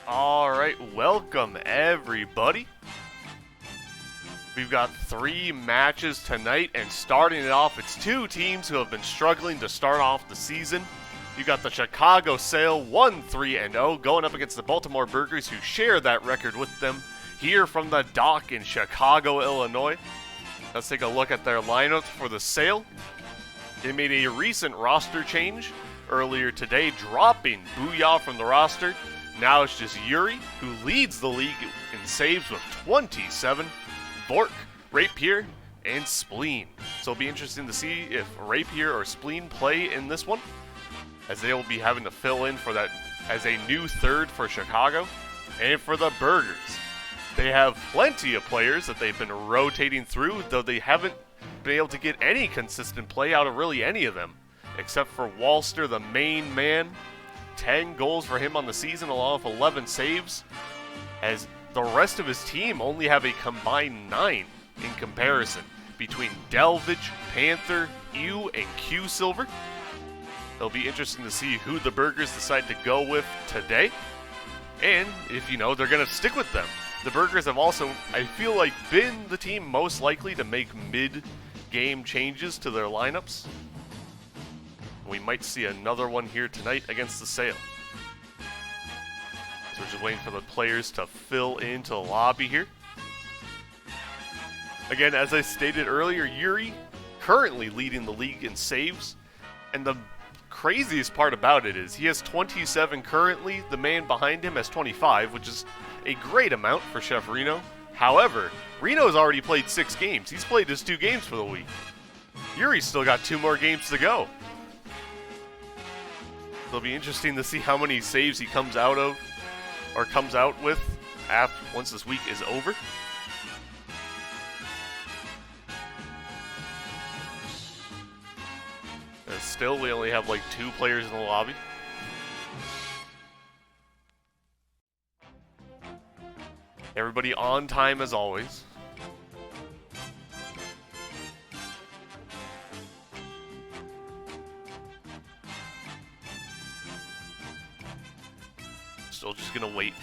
Alright, welcome everybody. We've got 3 matches tonight, and starting it off, it's 2 teams who have been struggling to start off the season. You got the Chicago Sail 1-3-0 going up against the Baltimore Burgers, who share that record with them, here from the dock in Chicago, Illinois. Let's take a look at their lineup for the Sail. They made a recent roster change earlier today, dropping Booyah from the roster. Now it's just Yuri, who leads the league in saves with 27, Bork, Rapier, and Spleen. So it'll be interesting to see if Rapier or Spleen play in this one, as they will be having to fill in for that as a new third for Chicago. And for the Burgers, they have plenty of players that they've been rotating through, though they haven't been able to get any consistent play out of really any of them, except for Walster, the main man. 10 goals for him on the season, along with 11 saves, as the rest of his team only have a combined 9 in comparison between Delvage, Panther, Ew, and Q Silver. It'll be interesting to see who the Burgers decide to go with today, and if they're going to stick with them. The Burgers have also, I feel like, been the team most likely to make mid-game changes to their lineups. We might see another one here tonight against the Sail. So we're just waiting for the players to fill into the lobby here. Again, as I stated earlier, Yuri currently leading the league in saves. And the craziest part about it is he has 27 currently. The man behind him has 25, which is a great amount for Chef Reno. However, Reno's already played 6 games. He's played his 2 games for the week. Yuri's still got 2 more games to go. It'll be interesting to see how many saves he comes out with once this week is over. And still, we only have like 2 players in the lobby. Everybody on time as always. Still just gonna wait.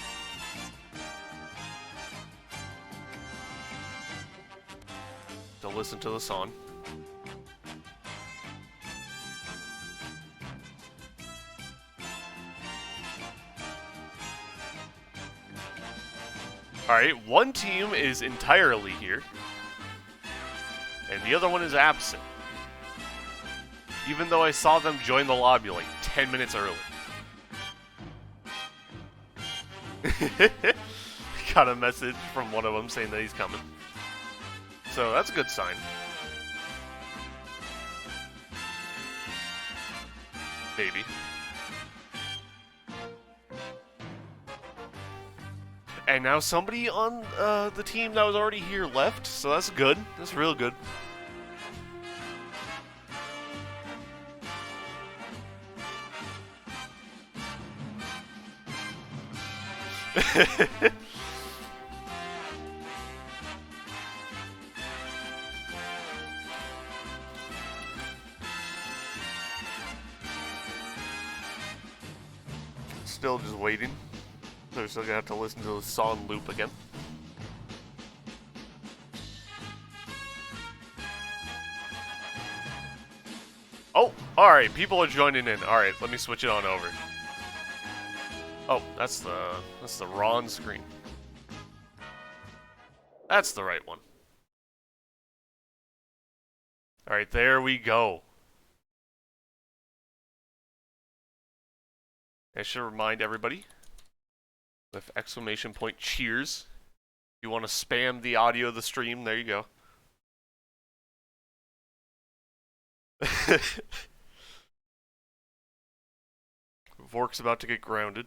To listen to the song. Alright, one team is entirely here, and the other one is absent. Even though I saw them join the lobby like 10 minutes early. Got a message from one of them saying that he's coming. So that's a good sign. Maybe. And now somebody on the team that was already here left, so that's good. That's real good. Still just waiting. They're still gonna have to listen to the song loop again. Oh, alright, people are joining in. Alright, let me switch it on over. Oh, that's the wrong screen. That's the right one. Alright, there we go. I should remind everybody with exclamation point cheers. If you want to spam the audio of the stream, there you go. Vork's about to get grounded.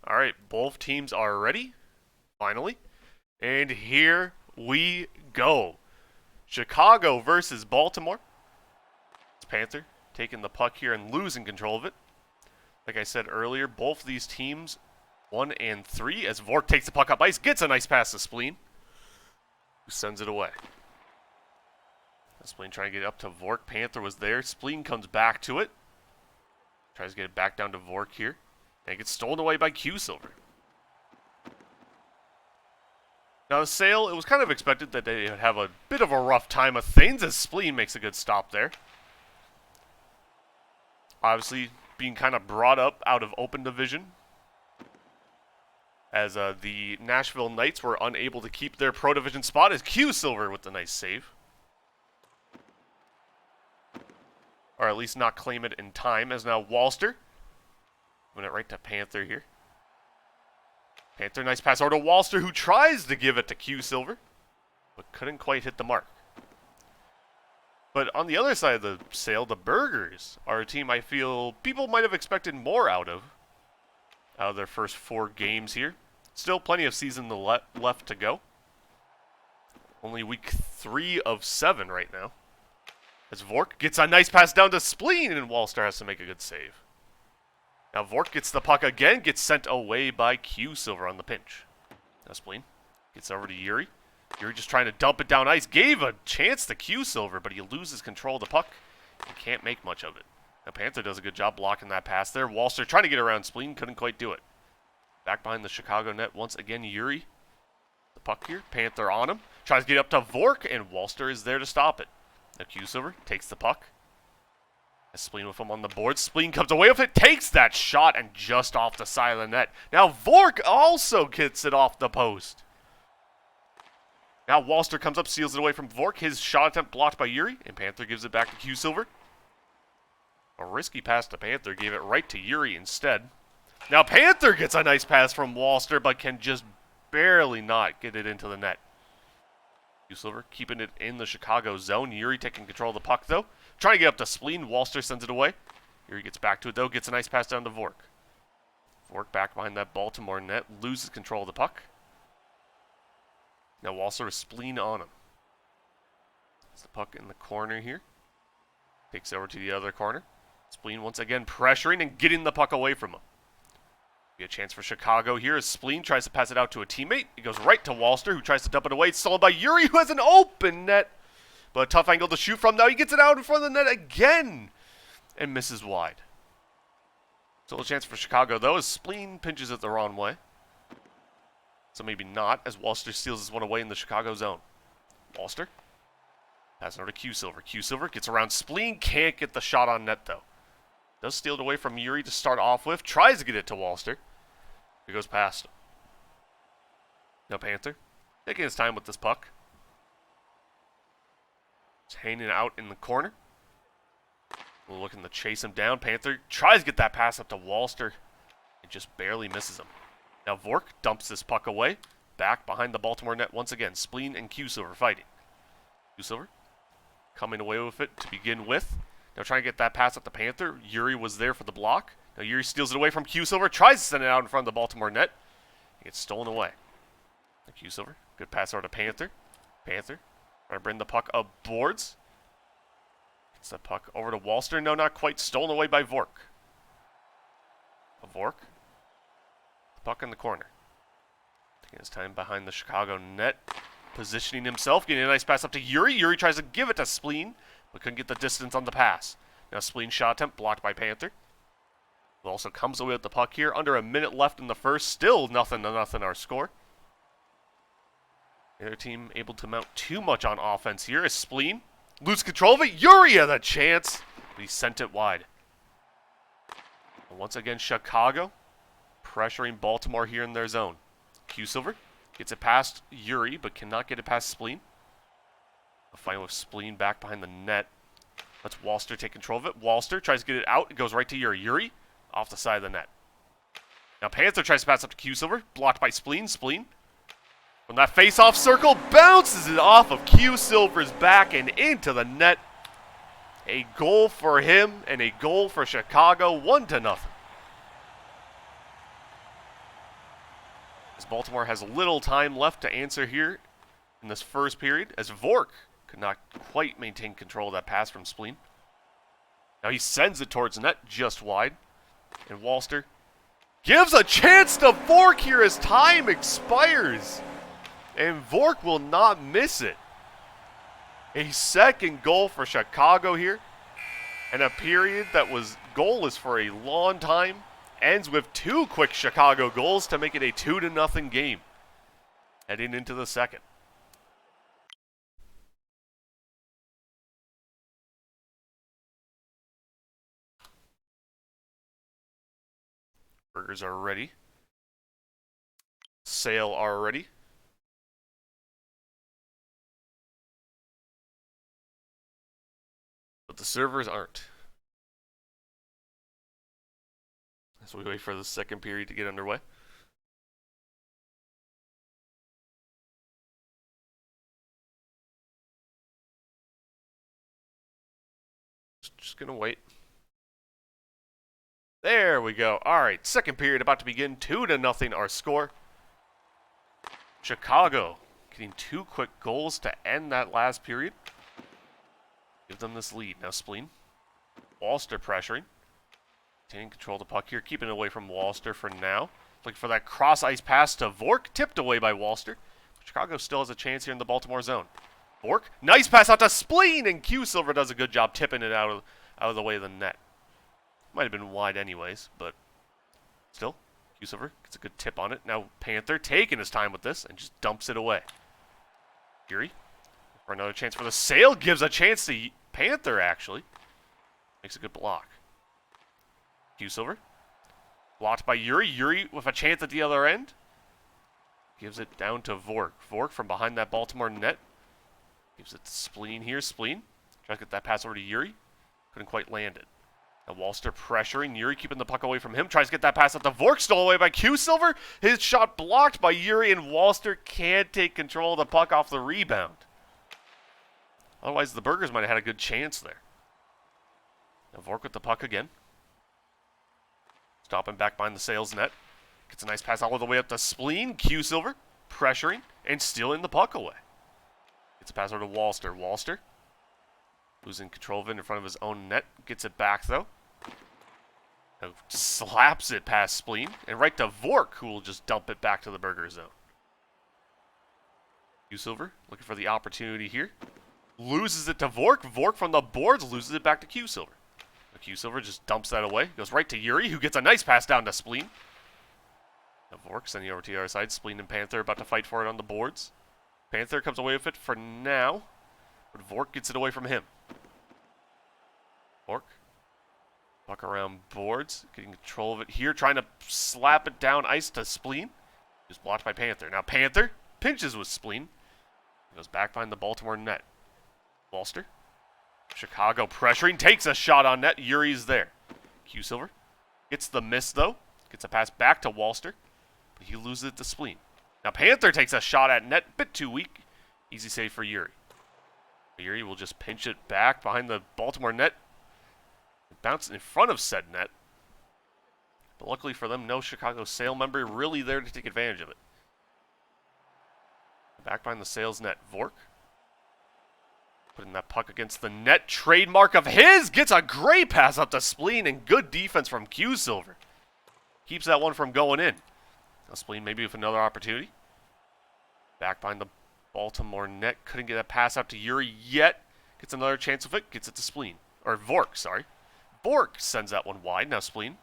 Alright, both teams are ready, finally. And here we go. Chicago versus Baltimore. It's Panther. taking the puck here and losing control of it. Like I said earlier, both of these teams, 1 and 3, as Vork takes the puck up ice, gets a nice pass to Spleen, who sends it away. Spleen trying to get it up to Vork. Panther was there. Spleen comes back to it. Tries to get it back down to Vork here. And it gets stolen away by Q-Silver. Now the Sale, it was kind of expected that they would have a bit of a rough time of things as Spleen makes a good stop there. Obviously being kind of brought up out of open division, as the Nashville Knights were unable to keep their Pro Division spot, as Q-Silver with the nice save. Or at least not claim it in time, as now Walster. Went it right to Panther here. Panther, nice pass over to Walster, who tries to give it to Q-Silver, but couldn't quite hit the mark. But on the other side of the Sale, the Burgers are a team I feel people might have expected more out of their first 4 games here. Still plenty of season left to go. Only week 3 of 7 right now. As Vork gets a nice pass down to Spleen, and Walster has to make a good save. Now Vork gets the puck again, gets sent away by Q-Silver on the pinch. Now Spleen gets over to Yuri. Yuri just trying to dump it down ice. Gave a chance to Q-Silver, but he loses control of the puck. He can't make much of it. Now Panther does a good job blocking that pass there. Walster trying to get around Spleen, couldn't quite do it. Back behind the Chicago net once again, Yuri. The puck here, Panther on him. Tries to get up to Vork, and Walster is there to stop it. Now Q-Silver takes the puck. As Spleen with him on the board. Spleen comes away with it, takes that shot, and just off the side of the net. Now Vork also gets it off the post. Now Walster comes up, seals it away from Vork. His shot attempt blocked by Yuri, and Panther gives it back to Q-Silver. A risky pass to Panther, gave it right to Yuri instead. Now Panther gets a nice pass from Walster, but can just barely not get it into the net. Q-Silver keeping it in the Chicago zone. Yuri taking control of the puck, though. Trying to get up to Spleen. Walster sends it away. Yuri gets back to it, though. Gets a nice pass down to Vork. Vork back behind that Baltimore net. Loses control of the puck. Now Walster with Spleen on him. That's the puck in the corner here. Takes over to the other corner. Spleen once again pressuring and getting the puck away from him. Be a chance for Chicago here as Spleen tries to pass it out to a teammate. It goes right to Walster, who tries to dump it away. It's stolen by Yuri, who has an open net. But a tough angle to shoot from. Now he gets it out in front of the net again and misses wide. Still a chance for Chicago, though, as Spleen pinches it the wrong way. So maybe not, as Walster steals this one away in the Chicago zone. Walster passing over to Q-Silver. Q-Silver gets around Spleen. Can't get the shot on net, though. Does steal it away from Yuri to start off with. Tries to get it to Walster. It goes past him. Now Panther taking his time with this puck. Just hanging out in the corner. Looking to chase him down. Panther tries to get that pass up to Walster. It just barely misses him. Now Vork dumps this puck away. Back behind the Baltimore net once again. Spleen and Q-Silver fighting. Q-Silver coming away with it to begin with. Now trying to get that pass up to Panther. Yuri was there for the block. Now Yuri steals it away from Q-Silver. Tries to send it out in front of the Baltimore net. It gets stolen away. Now Q-Silver. Good pass over to Panther. Panther trying to bring the puck up boards. Gets the puck over to Walster. No, not quite. Stolen away by Vork. Vork. The puck in the corner. Taking his time behind the Chicago net. Positioning himself. Getting a nice pass up to Yuri. Yuri tries to give it to Spleen, but couldn't get the distance on the pass. Now Spleen shot attempt blocked by Panther. Who also comes away with the puck here. Under a minute left in the first. Still 0-0 our score. The other team able to mount too much on offense here as Spleen loses control of it. Yuri had a chance, but he sent it wide. And once again, Chicago pressuring Baltimore here in their zone. Q-Silver gets it past Yuri, but cannot get it past Spleen. A fight with Spleen back behind the net. Lets Walster take control of it. Walster tries to get it out. It goes right to Yuri. Yuri off the side of the net. Now Panther tries to pass up to Q-Silver. Blocked by Spleen. Spleen from that face-off circle bounces it off of Q-Silver's back and into the net. A goal for him and a goal for Chicago. 1-0. As Baltimore has little time left to answer here in this first period, as Vork could not quite maintain control of that pass from Spleen. Now he sends it towards net, just wide. And Walster gives a chance to Vork here as time expires. And Vork will not miss it. A second goal for Chicago here. And a period that was goalless for a long time ends with 2 quick Chicago goals to make it a 2-0 game. Heading into the second. Burgers are ready. Sale are ready. But the servers aren't. So we wait for the second period to get underway. Just gonna wait. There we go. Alright, second period about to begin. 2-0 our score. Chicago getting 2 quick goals to end that last period. Give them this lead. Now Spleen. Walster pressuring. Taking control of the puck here. Keeping it away from Walster for now. Looking for that cross-ice pass to Vork. Tipped away by Walster. Chicago still has a chance here in the Baltimore zone. Vork. Nice pass out to Spleen. And Q Silver does a good job tipping it out of the way of the net. Might have been wide anyways, but still. Q Silver gets a good tip on it. Now Panther taking his time with this and just dumps it away. Yuri. For another chance for the Sale. Gives a chance to Panther, actually. Makes a good block. Q Silver. Blocked by Yuri. Yuri with a chance at the other end. Gives it down to Vork. Vork from behind that Baltimore net. Gives it to Spleen here. Spleen. Tries to get that pass over to Yuri. Couldn't quite land it. Now Walster pressuring. Yuri keeping the puck away from him. Tries to get that pass out to Vork. Stolen away by Q Silver. His shot blocked by Yuri, and Walster can't take control of the puck off the rebound. Otherwise, the Burgers might have had a good chance there. Now Vork with the puck again. Stopping back behind the Sales net. Gets a nice pass all the way up to Spleen. Q Silver pressuring and stealing the puck away. Gets a pass over to Walster. Walster losing control of it in front of his own net. Gets it back, though. Now slaps it past Spleen. And right to Vork, who will just dump it back to the Burger zone. Q Silver looking for the opportunity here. Loses it to Vork. Vork from the boards loses it back to Q Silver. Q Silver just dumps that away. Goes right to Yuri, who gets a nice pass down to Spleen. Now Vork sending it over to the other side. Spleen and Panther about to fight for it on the boards. Panther comes away with it for now. But Vork gets it away from him. Vork. Puck around boards. Getting control of it here. Trying to slap it down ice to Spleen. Just blocked by Panther. Now Panther pinches with Spleen. Goes back behind the Baltimore net. Walster. Chicago pressuring. Takes a shot on net. Yuri's there. Q Silver. Gets the miss, though. Gets a pass back to Walster. But he loses it to Spleen. Now Panther takes a shot at net. Bit too weak. Easy save for Yuri. Yuri will just pinch it back behind the Baltimore net. Bounce in front of said net. But luckily for them, no Chicago Sale member really there to take advantage of it. Back behind the Sales net. Vork. Putting that puck against the net. Trademark of his. Gets a great pass up to Spleen. And good defense from Q Silver. Keeps that one from going in. Now Spleen maybe with another opportunity. Back behind the Baltimore net. Couldn't get a pass out to Yuri yet. Gets another chance with it. Gets it to Spleen. Or Vork, sorry. Vork sends that one wide. Now Spleen.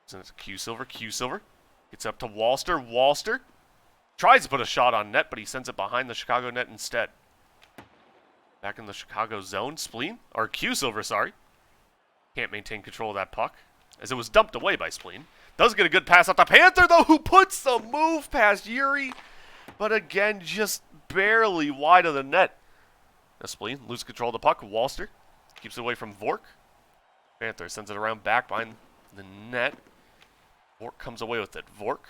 Sends it to Q Silver. Q Silver. Gets up to Walster. Walster. Tries to put a shot on net, but he sends it behind the Chicago net instead. Back in the Chicago zone. Spleen. Or Q Silver, sorry. Can't maintain control of that puck, as it was dumped away by Spleen. Does get a good pass out to Panther, though, who puts the move past Yuri. But again, just barely wide of the net. Now Spleen loses control of the puck. Walster keeps it away from Vork. Panther sends it around back behind the net. Vork comes away with it. Vork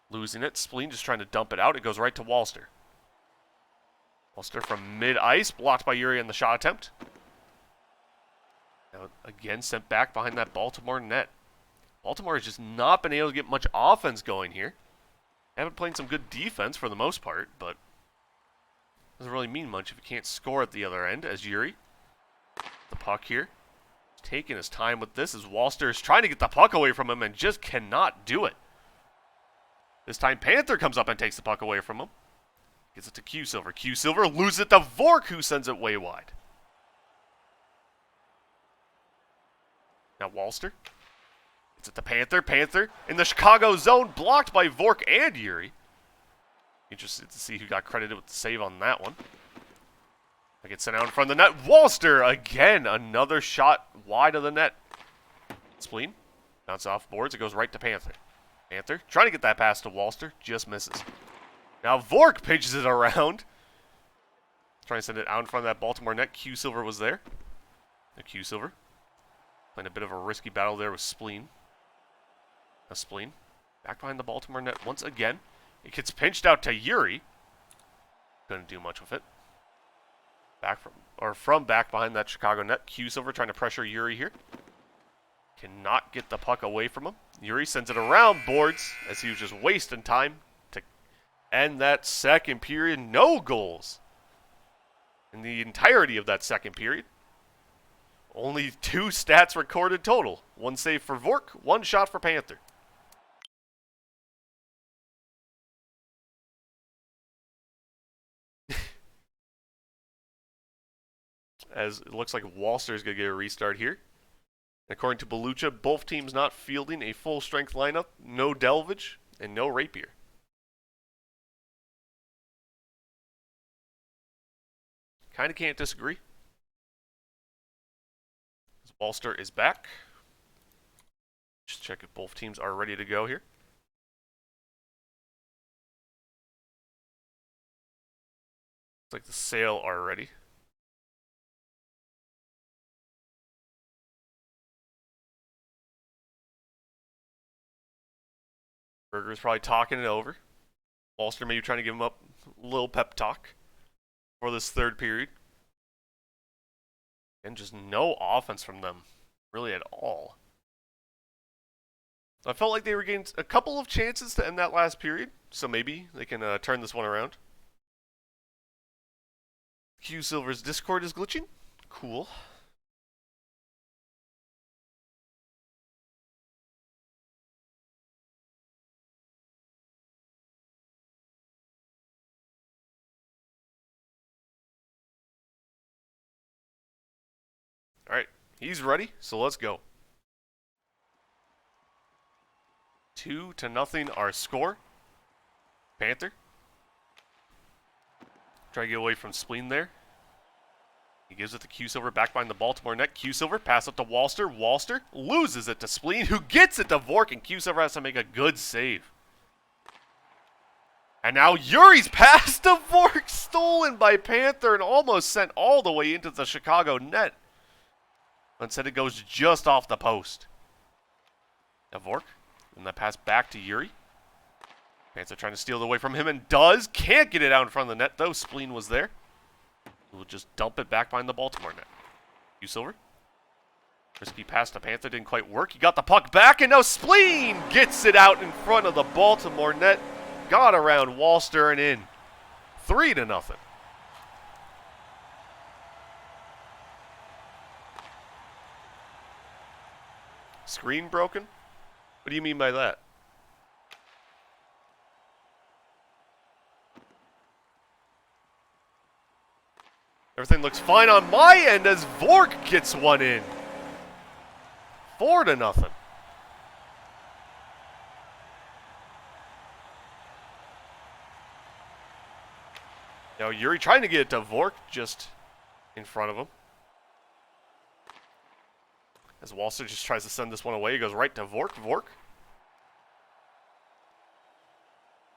losing it. Spleen just trying to dump it out. It goes right to Walster. Walster from mid-ice. Blocked by Yuri on the shot attempt. Now again sent back behind that Baltimore net. Baltimore has just not been able to get much offense going here. They haven't played some good defense for the most part, but doesn't really mean much if you can't score at the other end, as Yuri The puck here. Taking his time with this as Walster is trying to get the puck away from him and just cannot do it. This time Panther comes up and takes the puck away from him. Gets it to Q-Silver. Q-Silver loses it to Vork, who sends it way wide. Now Walster. Gets it to Panther. Panther in the Chicago zone, blocked by Vork and Yuri. Interested to see who got credited with the save on that one. I get sent out in front of the net. Walster, again, another shot wide of the net. Spleen, bounce off boards. It goes right to Panther. Panther, trying to get that pass to Walster, just misses. Now Vork pitches it around. Trying to send it out in front of that Baltimore net. Q-Silver was there. The Q-Silver. Playing a bit of a risky battle there with Spleen. A Spleen. Back behind the Baltimore net once again. It gets pinched out to Yuri. Couldn't do much with it. From back behind that Chicago net. Q-Silver trying to pressure Yuri here. Cannot get the puck away from him. Yuri sends it around boards as he was just wasting time to end that second period. No goals in the entirety of that second period. Only 2 stats recorded total. 1 save for Vork, 1 shot for Panther. As it looks like Walster is going to get a restart here. According to Belucha, both teams not fielding a full-strength lineup, no Delvage, and no Rapier. Kind of can't disagree. Walster is back. Just check if both teams are ready to go here. Looks like the Sail are ready. Berger's probably talking it over. Walster maybe trying to give him up a little pep talk for this third period. And just no offense from them, really at all. I felt like they were getting a couple of chances to end that last period, so maybe they can turn this one around. Q-Silver's Discord is glitching. Cool. Alright, he's ready, so let's go. 2-0 our score. Panther. Try to get away from Spleen there. He gives it to Q-Silver back behind the Baltimore net. Q-Silver pass up to Walster. Walster loses it to Spleen, who gets it to Vork, and Q-Silver has to make a good save. And now Yuri's pass to Vork, stolen by Panther and almost sent all the way into the Chicago net. Instead, it goes just off the post. Now Vork, and that pass back to Yuri. Panther trying to steal it away from him and does. Can't get it out in front of the net, though. Spleen was there. We'll just dump it back behind the Baltimore net. Q-Silver. Risky pass to Panther didn't quite work. He got the puck back, and now Spleen gets it out in front of the Baltimore net. Got around Walster and in. 3-0. Screen broken? What do you mean by that? Everything looks fine on my end as Vork gets one in. 4-0. Now Yuri trying to get it to Vork just in front of him. As Walster just tries to send this one away, he goes right to Vork. Vork.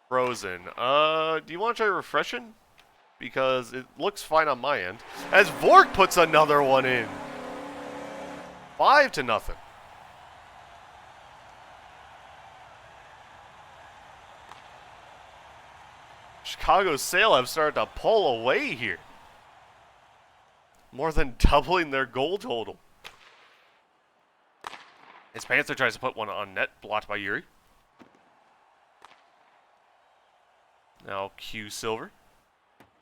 Frozen. Do you want to try refreshing? Because it looks fine on my end. As Vork puts another one in. 5-0. Chicago's Sail have started to pull away here. More than doubling their goal total. As Panther tries to put one on net, blocked by Yuri. Now Q-Silver.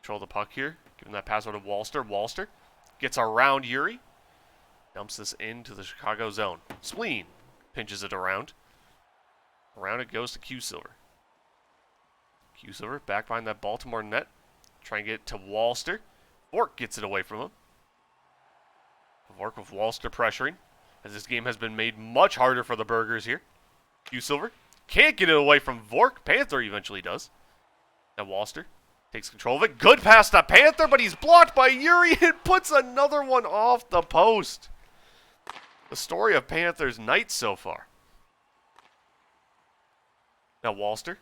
Control the puck here. Giving that pass over to Walster. Walster gets around Yuri. Dumps this into the Chicago zone. Spleen pinches it around. Around it goes to Q Silver. Q Silver back behind that Baltimore net. Trying to get it to Walster. Vork gets it away from him. Vork with Walster pressuring, as this game has been made much harder for the Burgers here. Q Silver can't get it away from Vork. Panther eventually does. Now Walster takes control of it. Good pass to Panther, but he's blocked by Yuri and puts another one off the post. The story of Panther's night so far. Now Walster.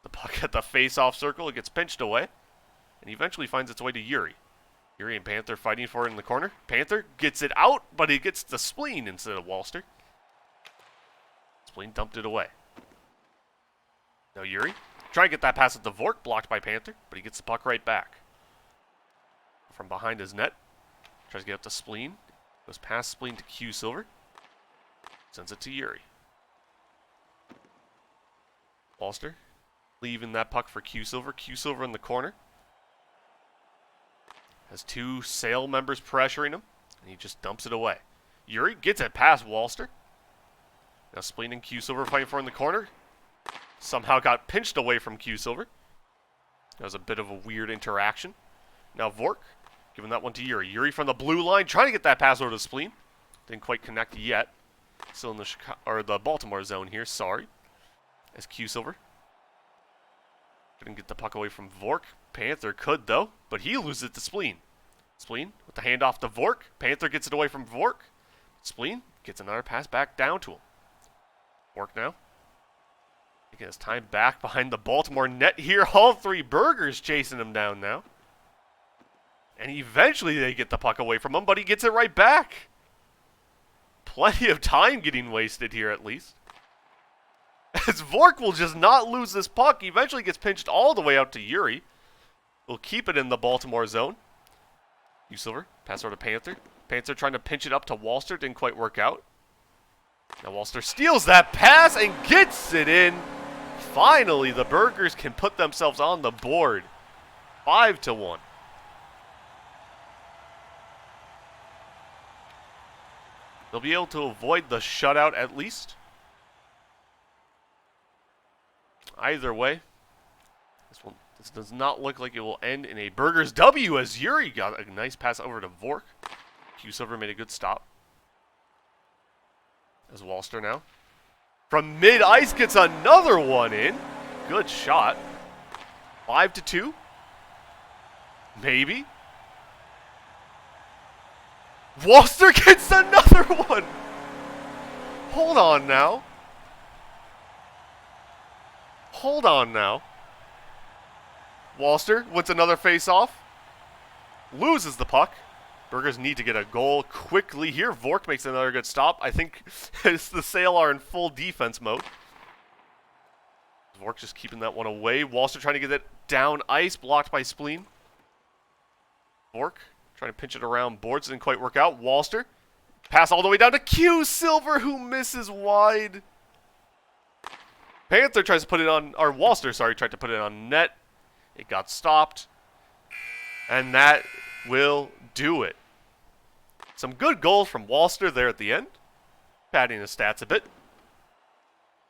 The puck at the face-off circle. It gets pinched away. And eventually finds its way to Yuri. Yuri and Panther fighting for it in the corner. Panther gets it out, but he gets the Spleen instead of Walster. Spleen dumped it away. Now Yuri. Trying to get that pass at the Vork. Blocked by Panther, but he gets the puck right back. From behind his net. Tries to get up to Spleen. Goes past Spleen to Q Silver. Sends it to Yuri. Walster leaving that puck for Q Silver. Q Silver in the corner. Has two Sail members pressuring him, and he just dumps it away. Yuri gets it past Walster. Now Spleen and Q Silver fighting for it in the corner. Somehow got pinched away from Q Silver. That was a bit of a weird interaction. Now Vork giving that one to Yuri. Yuri from the blue line trying to get that pass over to Spleen. Didn't quite connect yet. Still in the Baltimore zone here, sorry. As Q Silver couldn't get the puck away from Vork. Panther could though, but he loses it to Spleen. Spleen with the handoff to Vork. Panther gets it away from Vork. Spleen gets another pass back down to him. Vork now taking his time back behind the Baltimore net here. All three Burgers chasing him down now. And eventually they get the puck away from him, but he gets it right back. Plenty of time getting wasted here at least. As Vork will just not lose this puck. Eventually gets pinched all the way out to Yuri. Will keep it in the Baltimore zone. Q Silver, pass over to Panther. Panther trying to pinch it up to Walster. Didn't quite work out. Now Walster steals that pass and gets it in. Finally, the Burgers can put themselves on the board. 5-1. They'll be able to avoid the shutout at least. Either way, this does not look like it will end in a Burgers W, as Yuri got a nice pass over to Vork. Q Silver made a good stop. As Walster now from mid-ice gets another one in. Good shot. 5-2. Maybe. Walster gets another one. Hold on now. Hold on now. Walster wins another face-off. Loses the puck. Burgers need to get a goal quickly here. Vork makes another good stop. I think as the Sail are in full defense mode. Vork just keeping that one away. Walster trying to get it down ice. Blocked by Spleen. Vork trying to pinch it around boards. Didn't quite work out. Walster. Pass all the way down to Q Silver, who misses wide. Panther tries to put it on, or Walster, sorry, tried to put it on net. It got stopped. And that will do it. Some good goals from Walster there at the end. Padding his stats a bit.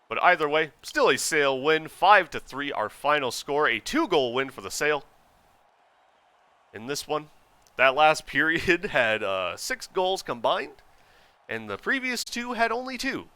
But either way, still a Sail win. 5-3, our final score. A 2-goal win for the Sail. In this one, that last period had 6 goals combined. And the previous 2 had only 2.